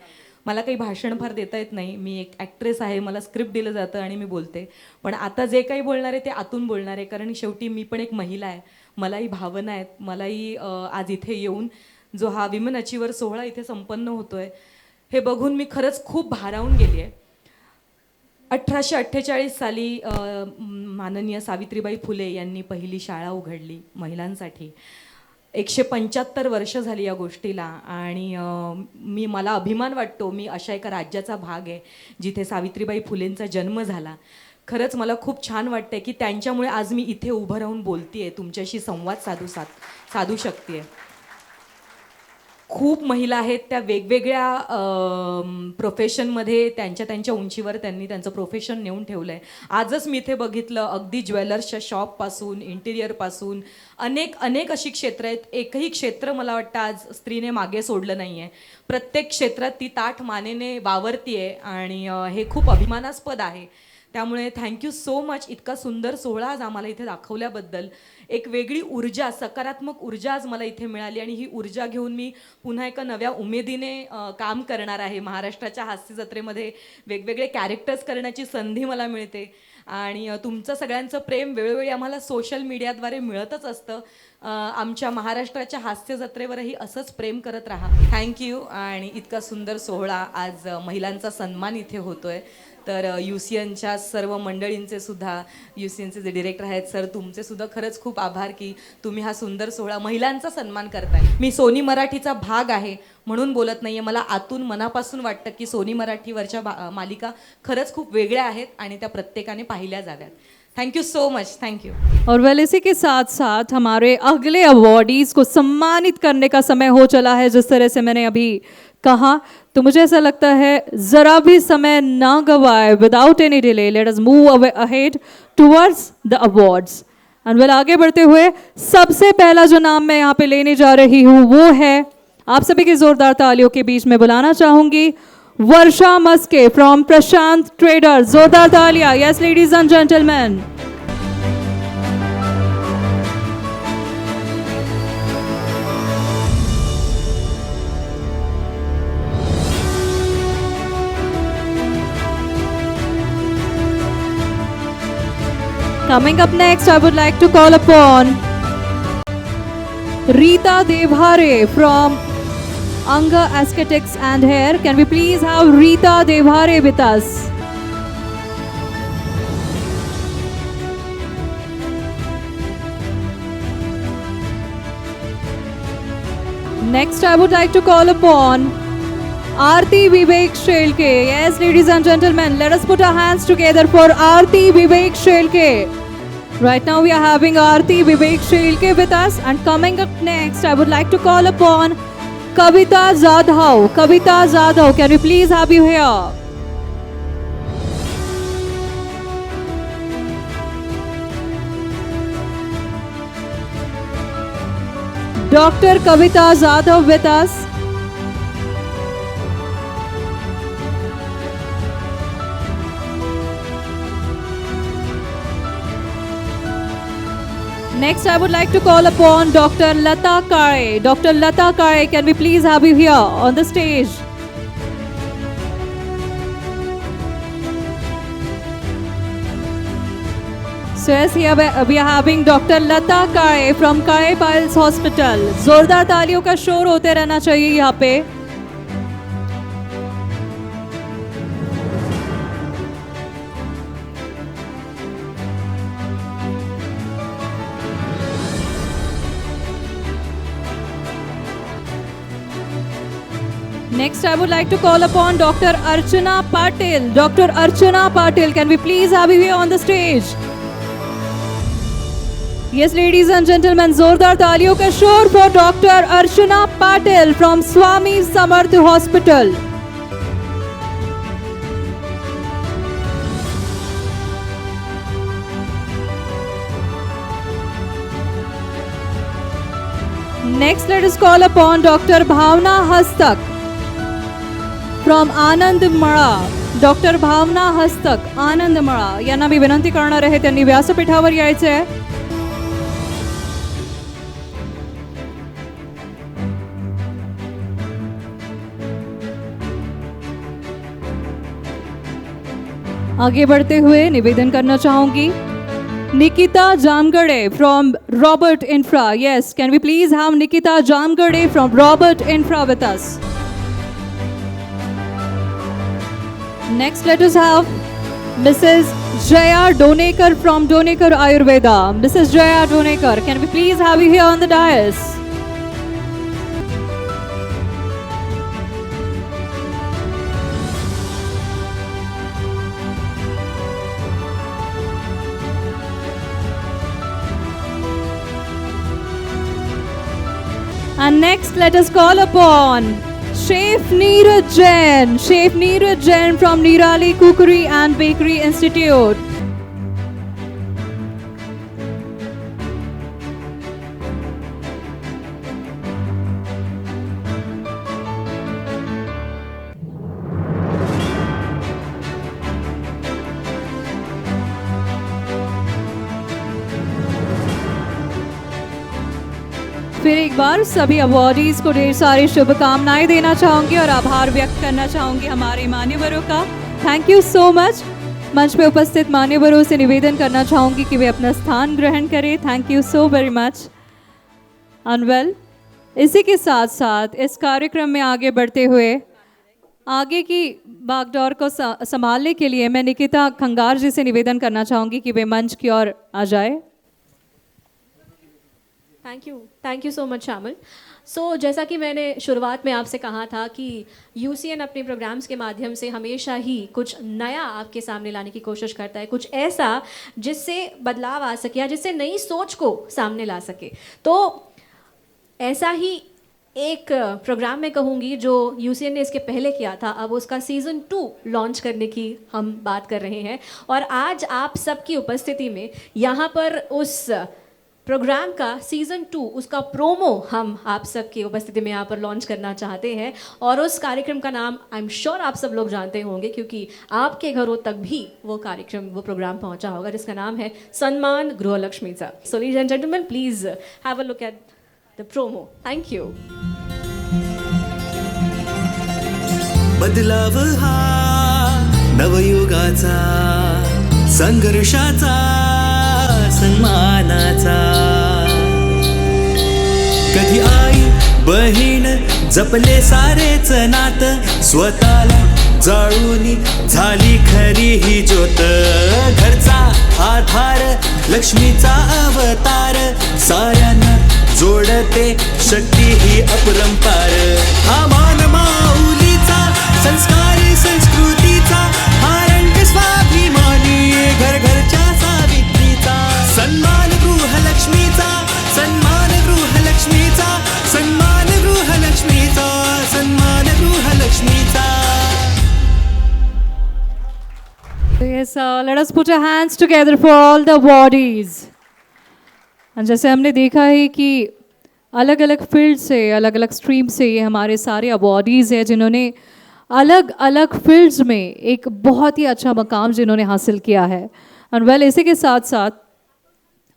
मला काही भाषण फार देता येत नाही, मी एक ॲक्ट्रेस आहे, मला स्क्रिप्ट दिलं जातं आणि मी बोलते. पण आता जे काही बोलणार आहे ते आतून बोलणार आहे, कारण शेवटी मी पण एक महिला आहे, मलाही भावना आहेत. मलाही आज इथे येऊन जो हा विमेन अचिव्हर सोहळा इथे संपन्न होतोय हे बघून मी खरंच खूप भारावून गेली आहे. 1848 साली माननीय सावित्रीबाई फुले यांनी पहिली शाळा उघडली महिलांसाठी. 175 वर्ष झाली या गोष्टीला आणि मला अभिमान वाटतो, मी अशा एका राज्याचा भाग आहे जिथे सावित्रीबाई फुलेंचा जन्म झाला. खरंच मला खूप छान वाटतं की त्यांच्यामुळे आज मी इथे उभं राहून बोलतेय, तुमच्याशी संवाद साधू शकते. खूप महिला आहेत, त्या वेगवेगळ्या प्रोफेशनमध्ये त्यांच्या उंचीवर त्यांनी त्यांचं प्रोफेशन नेऊन ठेवलं आहे. आजच मी इथे बघितलं, अगदी ज्वेलर्सच्या शॉपपासून इंटिरियरपासून अनेक अशी क्षेत्र आहेत. एकही क्षेत्र मला वाटतं आज स्त्रीने मागे सोडलं नाही आहे. प्रत्येक क्षेत्रात ती ताठ मानेने वावरती आहे आणि हे खूप अभिमानास्पद आहे. त्यामुळे थँक्यू सो मच. इतका सुंदर सोहळा आज आम्हाला इथे दाखवल्याबद्दल. एक वेगळी ऊर्जा, सकारात्मक ऊर्जा आज मला इथे मिळाली आणि ही ऊर्जा घेऊन मी पुन्हा एका नव्या उमेदीने काम करणार आहे. महाराष्ट्राच्या हास्य जत्रेमध्ये वेगवेगळे कॅरेक्टर्स करण्याची संधी मला मिळते आणि तुमचं सगळ्यांचं प्रेम वेळोवेळी आम्हाला सोशल मीडियाद्वारे मिळतच असतं. आमच्या महाराष्ट्राच्या हास्य जत्रेवरही असंच प्रेम करत राहा. थँक्यू. आणि इतका सुंदर सोहळा आज महिलांचा सन्मान इथे होतोय. तर UCNच्या सर्व मंडळींचे सुद्धा, UCNचे जे डिरेक्टर आहेत सर, तुमचे सुद्धा खरंच खूप आभार की तुम्ही हा सुंदर सोहळा महिलांचा सन्मान करताय. मी सोनी मराठीचा भाग आहे म्हणून बोलत नाहीये, मला आतून मनापासून वाटतं की सोनी मराठीवरच्या मालिका खरंच खूप वेगळ्या आहेत आणि त्या प्रत्येकाने पाहिल्या जाव्यात. Thank you so much. Thank you. और वेल इसी के साथ साथ हमारे अगले अवॉर्डीज़ को सम्मानित करने का समय हो चला है. जिस तरह से मैंने अभी कहा, तो मुझे ऐसा लगता है ज़रा भी समय ना गवाए, without any delay let us move ahead towards the awards. And well आगे बढ़ते हुए सबसे पहला जो नाम मैं यहाँ पे लेने जा रही हूँ वो है, आप सभी की ज़ोरदार तालियों के बीच में बुलाना चाहूँगी, वर्षा मस्के फ्रॉम प्रशांत ट्रेडर्स. जोरदार तालियां. Yes ladies and gentleman. Coming up next, I would like to call upon Rita Devhare from Anga Aesthetics and Hair. Can we please have Rita Devhare with us? Next, I would like to call upon Aarti Vivek Shelke. Yes, ladies and gentlemen, let us put our hands together for Aarti Vivek Shelke. Right now we are having Aarti Vivek Shelke with us, and coming up next, I would like to call upon Kavita Zadhav. Kavita Zadhav, can we please have you here? Dr. Kavita Zadhav with us. Next, I would like to call upon Dr. Lata Kare. Dr. Lata Kare, can we please have you here on the stage? So yes, here we are having Dr. Lata Kare from Kare Piles Hospital. जोरदार तालियों का शोर होते रहना चाहिए यहाँ पे. Next, I would like to call upon Dr. Archana Patil. Dr. Archana Patil, can we please have you here on the stage? Yes, ladies and gentlemen, जोरदार तालियों का शोर for Dr. Archana Patil from Swami Samarth Hospital. Next, let us call upon Dr. Bhavna Hastak from Anand Mara. Dr. Bhavna Hastak, Anand Mara यांना मी विनंती करणार आहे त्यांनी व्यासपीठावर यायचे आहे. आगे बढ़ते हुए निवेदन करना चाहूंगी Nikita Jamgade from Robert Infra. Yes, can we please have Nikita Jamgade from Robert Infra with us? Next, let us have Mrs. Jaya Donekar from Donekar Ayurveda. Mrs. Jaya Donekar, can we please have you here on the dais? And next, let us call upon Chef Neeraj Jain. Chef Neeraj Jain from Nirali Cookery and Bakery Institute. फिर एक बार सभी अवॉर्डीज को ढेर सारी शुभकामनाएं देना चाहूंगी और आभार व्यक्त करना चाहूंगी हमारे मान्यवरों का. Thank you so much. मंच पे उपस्थित मान्यवरों से निवेदन करना चाहूंगी कि वे अपना स्थान ग्रहण करें. Thank you so very much. And well, इसी के साथ साथ इस कार्यक्रम में आगे बढ़ते हुए आगे की बागडोर को संभालने के लिए मैं निकिता खंगार जी से निवेदन करना चाहूंगी कि वे मंच की ओर आ जाए. थैंक यू सो मच शामिल. सो जैसा कि मैंने शुरुआत में आपसे कहा था कि यूसीएन अपने प्रोग्राम्स के माध्यम से हमेशा ही कुछ नया आपके सामने लाने की कोशिश करता है, कुछ ऐसा जिससे बदलाव आ सके या जिससे नई सोच को सामने ला सके. तो ऐसा ही एक प्रोग्राम मैं कहूँगी जो यूसीएन ने इसके पहले किया था, अब उसका सीज़न 2 लॉन्च करने की हम बात कर रहे हैं. और आज आप सबकी उपस्थिति में यहाँ पर उस प्रोग्राम का सीज़न 2 उसका प्रोमो हम आप सबकी उपस्थिति में यहाँ पर लॉन्च करना चाहते हैं. और उस कार्यक्रम का नाम आई एम श्योर आप सब लोग जानते होंगे, क्योंकि आपके घरों तक भी वो कार्यक्रम, वो प्रोग्राम पहुँचा होगा, जिसका नाम है सम्मान गृहलक्ष्मीचा. So ladies and gentleman, please have a look at the promo. Thank you. बदलाव हा नवयुगाचा, संघर्षाचा, सन्मानाचा. कधी आई बहीण जपले सारेच नात, स्वतःला जाळूनी झाली खरी ही ज्योत. घरचा आधार, लक्ष्मीचा अवतार, साऱ्यांना जोडते शक्ती ही अपरंपार. हा मान माऊलीचा, संस्कारी संस्कृतीचा, हा रंग स्वाभिमानी घर घरच्या सावित्रीचा. सन्मान गृहलक्ष्मीचा, सन्मान गृहलक्ष्मीचा, सन्मान गृहलक्ष्मीचा, सन्मान गृहलक्ष्मीचा. Yes, let us put our hands together for all the awardees. जैसे हमने देखा है कि अलग अलग फील्ड से, अलग अलग स्ट्रीम से ये हमारे सारे अवॉर्डीज़ हैं जिन्होंने अलग अलग फील्ड्स में एक बहुत ही अच्छा मकाम जिन्होंने हासिल किया है. और वेल, इसी के साथ साथ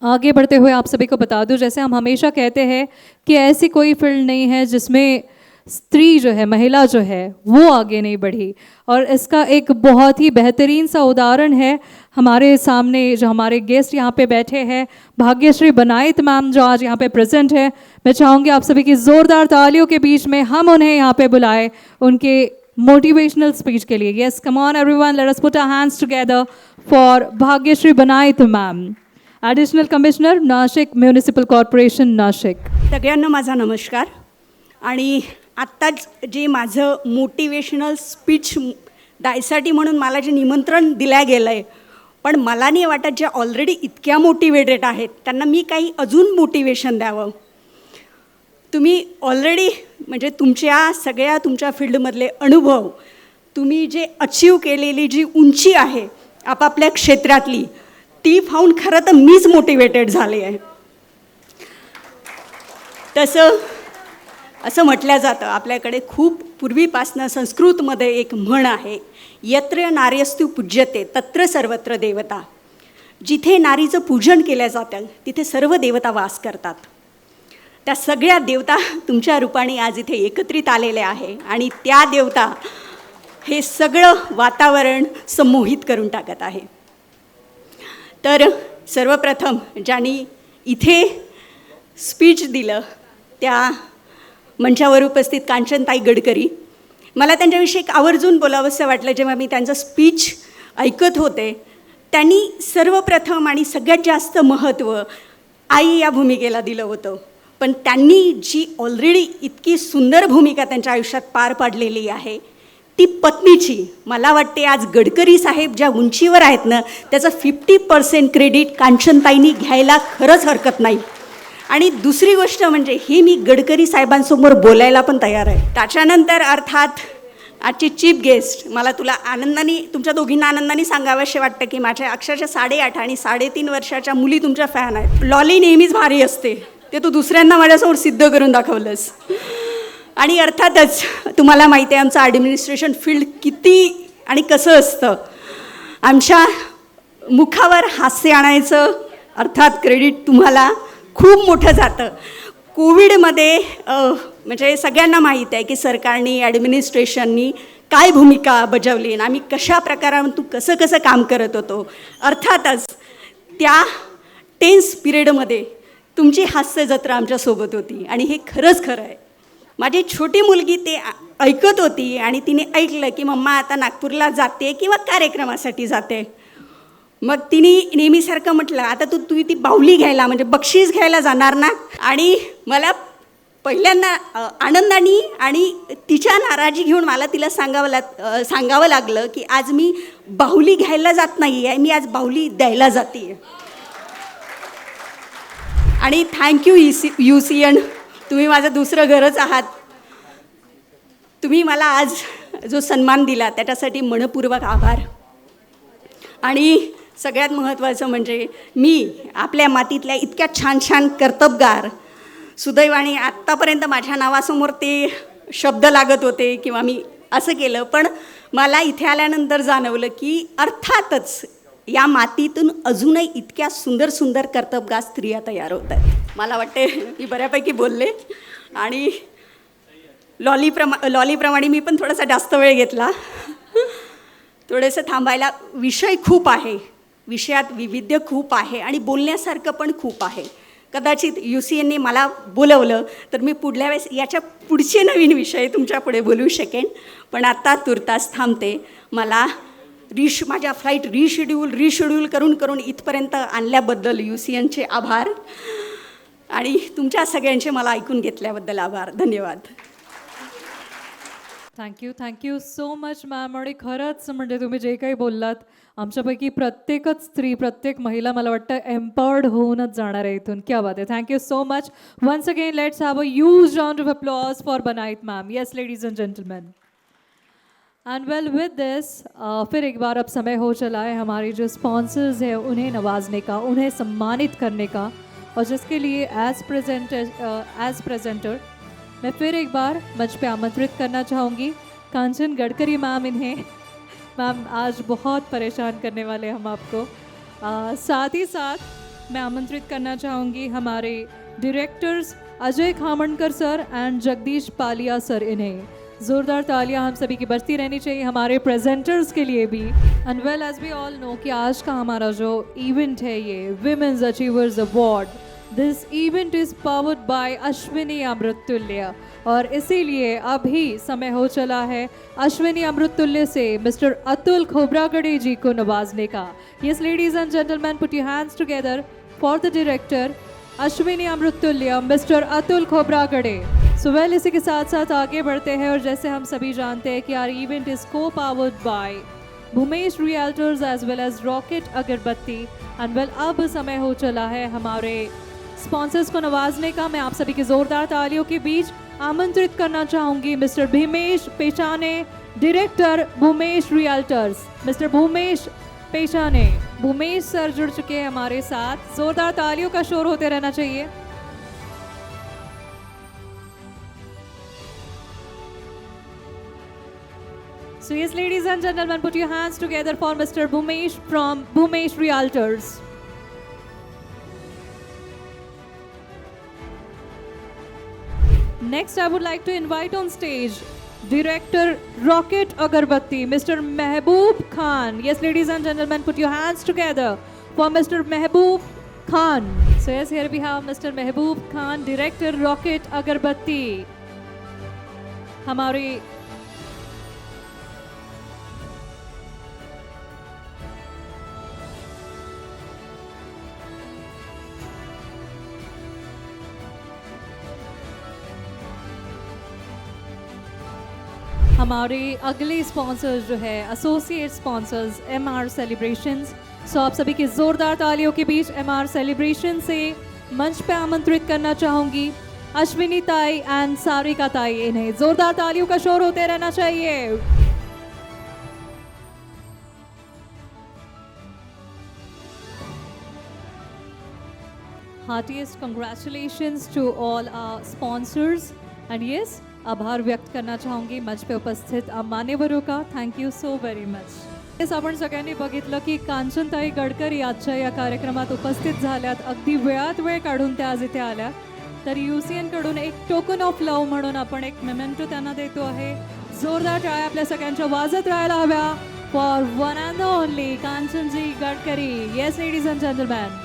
आगे बढ़ते हुए आप सभी को बता दूं, जैसे हम हमेशा कहते हैं कि ऐसी कोई फील्ड नहीं है जिसमें स्त्री जो है, महिला जो है, वो आगे नहीं बढ़ी. और इसका एक बहुत ही बेहतरीन सा उदाहरण है हमारे सामने जो हमारे गेस्ट यहाँ पे बैठे हैं, भाग्यश्री बनाइत मैम जो आज यहाँ पे प्रेजेंट है. मैं चाहूँगी आप सभी की ज़ोरदार तालियों के बीच में हम उन्हें यहाँ पे बुलाएं उनके मोटिवेशनल स्पीच के लिए. Yes, come on everyone, let us put our hands together for Bhagyashree Banait ma'am, additional commissioner Nashik municipal corporation Nashik. सगळ्यांना माझा नमस्कार. आणि आत्ताच जे माझं मोटिवेशनल स्पीच द्यायसाठी म्हणून मला जे निमंत्रण दिलं गेलं आहे, पण मला नाही वाटत ज्या ऑलरेडी इतक्या मोटिवेटेड आहेत त्यांना मी काही अजून मोटिवेशन द्यावं. तुम्ही ऑलरेडी म्हणजे तुमच्या फील्डमधले अनुभव, तुम्ही जे अचीव केलेली जी उंची आहे आपापल्या क्षेत्रातली, ती पाहून खरं तर मीच मोटिवेटेड झाले आहे. असं म्हटलं जातं, आपल्याकडे खूप पूर्वीपासनं संस्कृतमध्ये एक म्हण आहे, यत्र नार्यस्तु पूज्यते तत्र सर्वत्र देवता. जिथे नारीचं पूजन केलं जातं तिथे सर्व देवता वास करतात. त्या सगळ्या देवता तुमच्या रूपाने आज इथे एकत्रित आलेल्या आहे आणि त्या देवता हे सगळं वातावरण संमोहित करून टाकत आहे. तर सर्वप्रथम ज्यांनी इथे स्पीच दिलं त्या मंचावर उपस्थित कांचनताई गडकरी, मला त्यांच्याविषयी एक आवर्जून बोलावंसं वाटलं. जेव्हा मी त्यांचं स्पीच ऐकत होते, त्यांनी सर्वप्रथम आणि सगळ्यात जास्त महत्त्व आई या भूमिकेला दिलं होतं. पण त्यांनी जी ऑलरेडी इतकी सुंदर भूमिका त्यांच्या आयुष्यात पार पाडलेली आहे ती पत्नीची, मला वाटते आज गडकरी साहेब ज्या उंचीवर आहेत ना त्याचं 50% क्रेडिट कांचनताईंनी घ्यायला खरंच हरकत नाही. आणि दुसरी गोष्ट म्हणजे ही मी गडकरी साहेबांसमोर बोलायला पण तयार आहे. त्याच्यानंतर अर्थात आजची चीफ गेस्ट, मला तुमच्या दोघींना आनंदाने सांगावंसे वाटतं की माझ्या अक्षरशः 8.5 आणि 3.5 वर्षाच्या मुली तुमच्या फॅन आहेत. लॉली नेहमीच भारी असते, ते तू दुसऱ्यांना माझ्यासमोर सिद्ध करून दाखवलंस. आणि अर्थातच तुम्हाला माहिती आहे आमचं ॲडमिनिस्ट्रेशन फील्ड किती आणि कसं असतं. आमच्या मुखावर हास्य आणायचं अर्थात क्रेडिट तुम्हाला खूप मोठं जातं. कोविडमध्ये म्हणजे सगळ्यांना माहीत आहे की सरकारने ॲडमिनिस्ट्रेशननी काय भूमिका बजावली आणि आम्ही कशा प्रकारातून कसं काम करत होतो. अर्थातच त्या टेन्स पिरियडमध्ये तुमची हास्य जत्रा आमच्यासोबत होती आणि हे खरंच खरं आहे. माझी छोटी मुलगी ते ऐकत होती आणि तिने ऐकलं की मम्मा आता नागपूरला जाते किंवा कार्यक्रमासाठी जाते. मग तिने नेहमीसारखं म्हटलं आता तू ती बाहुली घ्यायला म्हणजे बक्षीस घ्यायला जाणार ना. आणि मला पहिल्यांदा आनंदाने आणि तिच्या नाराजी घेऊन मला तिला सांगावं लागलं की आज मी बाहुली घ्यायला जात नाही आहे, मी आज बाहुली द्यायला जाते. आणि थँक्यू UCN, तुम्ही माझं दुसरं घरच आहात. तुम्ही मला आज जो सन्मान दिला त्याच्यासाठी मनपूर्वक आभार. आणि सगळ्यात महत्त्वाचं म्हणजे मी आपल्या मातीतल्या इतक्या छान छान कर्तबगार, सुदैवाने आत्तापर्यंत माझ्या नावासमोर ते शब्द लागत होते किंवा मी असं केलं, पण मला इथे आल्यानंतर जाणवलं की अर्थातच या मातीतून अजूनही इतक्या सुंदर सुंदर कर्तबगार स्त्रिया तयार होत आहेत. मला वाटते मी बऱ्यापैकी बोलले आणि लॉलीप्रमाणे मी पण थोडासा जास्त वेळ घेतला. थोडंसं थांबायला, विषय खूप आहे, विषयात विविध्य खूप आहे आणि बोलण्यासारखं पण खूप आहे. कदाचित UCNने मला बोलवलं तर मी पुढल्या वेळेस याच्या पुढचे नवीन विषय तुमच्यापुढे बोलू शकेन. पण आत्ता तुर्तास थांबते. मला माझ्या फ्लाईट रिशेड्यूल करून इथपर्यंत आणल्याबद्दल UCNचे आभार आणि तुमच्या सगळ्यांचे मला ऐकून घेतल्याबद्दल आभार. धन्यवाद. Thank you so much ma'am. आणि खरंच म्हणजे तुम्ही जे काही बोललात, आमच्यापैकी प्रत्येकच स्त्री, प्रत्येक महिला मला वाटतं एम्पावर्ड होऊनच जाणार आहे इथून. क्या बात है. Thank you so much. Once again let's have a huge round of applause for Banait ma'am. Yes ladies and gentleman. And well with this फिर एक बार अब समय हो चला है हमारे जो स्पॉन्सर्स हैं उन्हें नवाजने का, उन्हें सम्मानित करने का, और जिसके लिए एज प्रेजेंटर मैं फिर एक बार मंच पे आमंत्रित करना चाहूँगी कांचन गडकरी मैम. इन्हें मैम आज बहुत परेशान करने वाले हम आपको. साथ ही साथ मैं आमंत्रित करना चाहूँगी हमारे directors Ajay Khamankar sir and Jagdish Paliya sir. इन्हें ज़ोरदार तालियां हम सभी की बरती रहनी चाहिए हमारे प्रेजेंटर्स के लिए भी. And well as we all know कि आज का हमारा जो इवेंट है ये women's achievers award, this event is powered by Ashwini Amruttulya. और इसीलिए अभी समय हो चला है अश्विनी अमृततुल्य से मिस्टर अतुल खोब्रागड़े जी को नवाजने का. Yes ladies and gentleman, put your hands together for the director Ashwini Amruttulya mister Atul Khobragade. So well, इसी के साथ साथ आगे बढ़ते हैं और जैसे हम सभी जानते हैं कि आर इवेंट इज़ को powered by Bhumesh realtors as well as Rocket Agarbatti. And well अब समय हो चला है हमारे स्पॉन्सर्स को नवाजने का। मैं आप सभी की जोरदार तालियों के बीच आमंत्रित करना चाहूंगी mister Bhimesh Pechane, director Bhumesh realtors. Mister Bhumesh Pechane, Bhumesh sir जुड़ चुके हैं हमारे साथ। जोरदार तालियों का शोर होते रहना चाहिए। So yes, ladies and gentlemen, put your hands together for Mr. Bhumesh from Bhumesh Realtors. Next, I would like to invite on stage Director Rocket Agarbatti, Mr. Mehboob Khan. Yes, ladies and gentlemen, put your hands together for Mr. Mehboob Khan. So yes, here we have Mr. Mehboob Khan, Director Rocket Agarbatti. हमारे हमारे अगले स्पॉन्सर्स जो है एसोसिएट स्पॉन्सर्स MR सेलिब्रेशंस। सो आप सभी की जोरदार तालियों के बीच MR सेलिब्रेशन से मंच पे आमंत्रित करना चाहूंगी अश्विनी ताई एंड सारिका ताई। इन्हें जोरदार तालियों का शोर होते रहना चाहिए। Heartiest congratulations to all our sponsors and yes, आभार व्यक्त करना चाहूंगी मंच पे उपस्थित मान्यवरों का। Thank you so very much. Yes, आपण सगळ्यांनी बघितलं की कांचनताई गडकरी आजच्या या कार्यक्रमात उपस्थित झाल्यात। अगदी वेळात वेळ काढून त्या आज इथे आल्या। तर UCN कडून एक टोकन ऑफ लव्ह म्हणून आपण एक मेमेंटो त्यांना देतो आहे। जोरदार टाळ्या आपल्या सगळ्यांच्या वाजत राहायला हव्या for one and only Kanchanji Gadkari. Yes ladies and gentleman,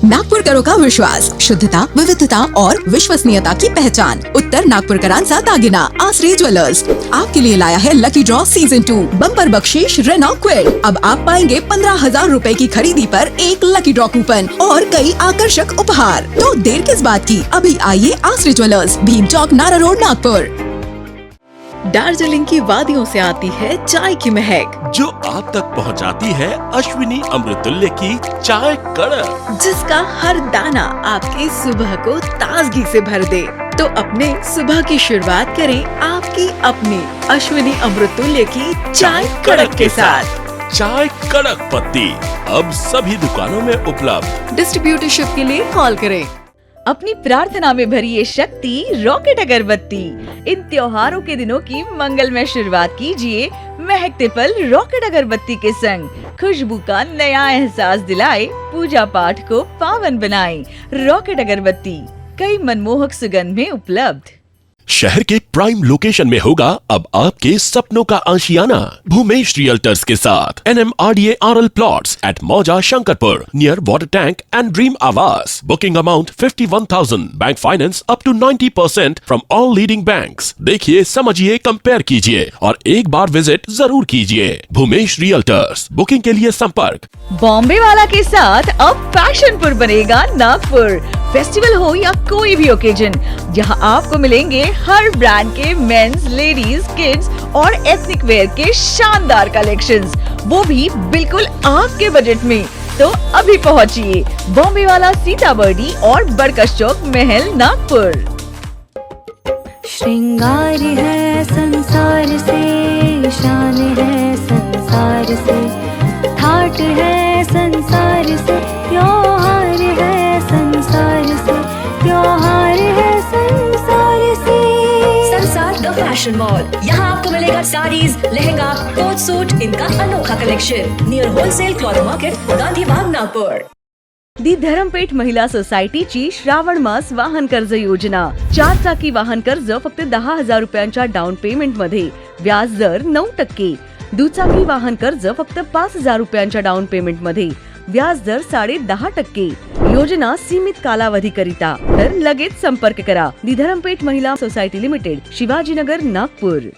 नागपुरकरों का विश्वास, शुद्धता, विविधता और विश्वसनीयता की पहचान। उत्तर नागपुरकरांचा दागिना आश्रय ज्वेलर्स आपके लिए लाया है लकी ड्रॉ सीजन 2 बम्पर बख्शीश रेनॉ क्विल। अब आप पाएंगे 15,000 रूपए की खरीदी पर एक लकी ड्रॉ कूपन और कई आकर्षक उपहार। तो देर किस बात की, अभी आइए आश्रय ज्वेलर्स, भीम चौक, नारा रोड, नागपुर। दार्जिलिंग की वादियों से आती है चाय की महक, जो आप तक पहुंचाती है अश्विनी अमृतुल्य की चाय कड़क, जिसका हर दाना आपकी सुबह को ताजगी से भर दे। तो अपने सुबह की शुरुआत करें आपकी अपनी अश्विनी अमृतुल्य की चाय कड़क के साथ। चाय कड़क पत्ती अब सभी दुकानों में उपलब्ध। डिस्ट्रीब्यूटरशिप के लिए कॉल करें। अपनी प्रार्थना में भरी ये शक्ति रॉकेट अगरबत्ती। इन त्योहारों के दिनों की मंगलमय शुरुआत कीजिए महकते पल रॉकेट अगरबत्ती के संग। खुशबू का नया एहसास दिलाए, पूजा पाठ को पावन बनाए। रॉकेट अगरबत्ती कई मनमोहक सुगंध में उपलब्ध। शहर के प्राइम लोकेशन में होगा अब आपके सपनों का आशियाना। भूमेश रियल्टर्स के साथ NMRDA RL प्लॉट्स एट मौजा Shankarpur near water tank and dream आवास। Booking amount 51,000, bank finance up to 90% from all leading banks. देखिए, समझिए, कंपेयर कीजिए और एक बार विजिट जरूर कीजिए। भूमेश रियल्टर्स, बुकिंग के लिए संपर्क। बॉम्बे वाला के साथ अब फैशनपुर बनेगा नागपुर। फेस्टिवल हो या कोई भी ओकेजन, यहाँ आपको मिलेंगे हर ब्रांड के मेंस, लेडीज, किड्स और एथनिक वेयर के शानदार कलेक्शंस, वो भी बिल्कुल आपके बजट में। तो अभी पहुँचिए बॉम्बे वाला, सीताबर्डी और बरकस चौक, महल, नागपुर। श्रृंगार है संसार से, शान है संसार से, ठाट है संसार से, त्योहार है संसार से, त्योहार है संसार से। संसार द फैशन मॉल, यहाँ आपको मिलेगा साड़ीज, लहंगा, कोट सूट, इनका अनोखा collection near wholesale cloth market, Gandhi Bagh, Nagpur. The Dharampeth Mahila सोसायटीची श्रावण मास वाहन कर्ज योजना। 4 चाकी वाहन कर्ज फक्त 10,000 रुपयांच्या डाऊन पेमेंट मध्ये, व्याज दर 9%। दुचाकी वाहन कर्ज फक्त 5,000 रुपयांच्या डाऊन पेमेंट मध्ये, व्याज दर 10.5%। योजना सीमित कालावधी करिता, तर लगेच संपर्क करा। दी धरमपेठ महिला सोसायटी लिमिटेड, शिवाजीनगर, नागपूर।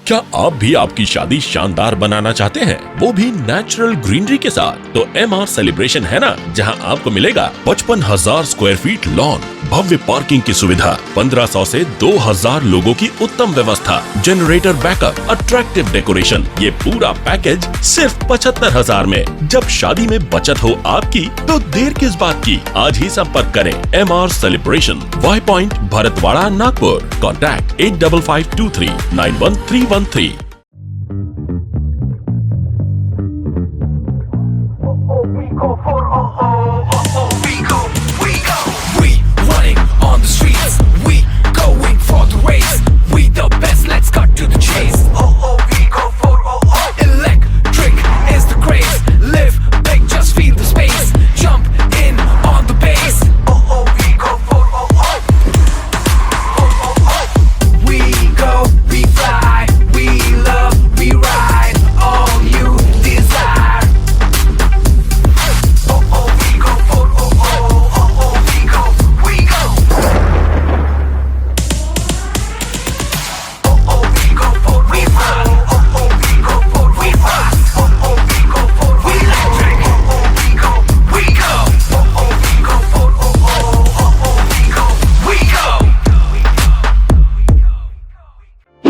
क्या आप भी आपकी शादी शानदार बनाना चाहते हैं, वो भी नेचुरल ग्रीनरी के साथ? तो MR सेलिब्रेशन है ना, जहां आपको मिलेगा 55,000 स्क्वायर फीट लॉन, भव्य पार्किंग की सुविधा, 1500 से 2000 लोगों की उत्तम व्यवस्था, जनरेटर बैकअप, अट्रैक्टिव डेकोरेशन, ये पूरा पैकेज सिर्फ 75,000 में। जब शादी में बचत हो आपकी, तो देर किस बात की, आज ही संपर्क करें। MR celebration, Y point, Bharatwada, Nagpur. Contact 8552391313।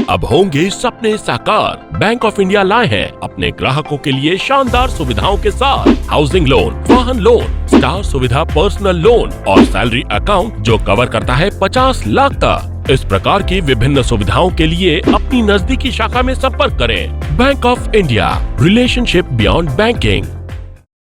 अब होंगे सपने साकार। बैंक ऑफ इंडिया लाए हैं अपने ग्राहकों के लिए शानदार सुविधाओं के साथ हाउसिंग लोन, वाहन लोन, स्टार सुविधा पर्सनल लोन और सैलरी अकाउंट जो कवर करता है 50 लाख तक। इस प्रकार की विभिन्न सुविधाओं के लिए अपनी नजदीकी शाखा में संपर्क करें। Bank of India, relationship beyond banking.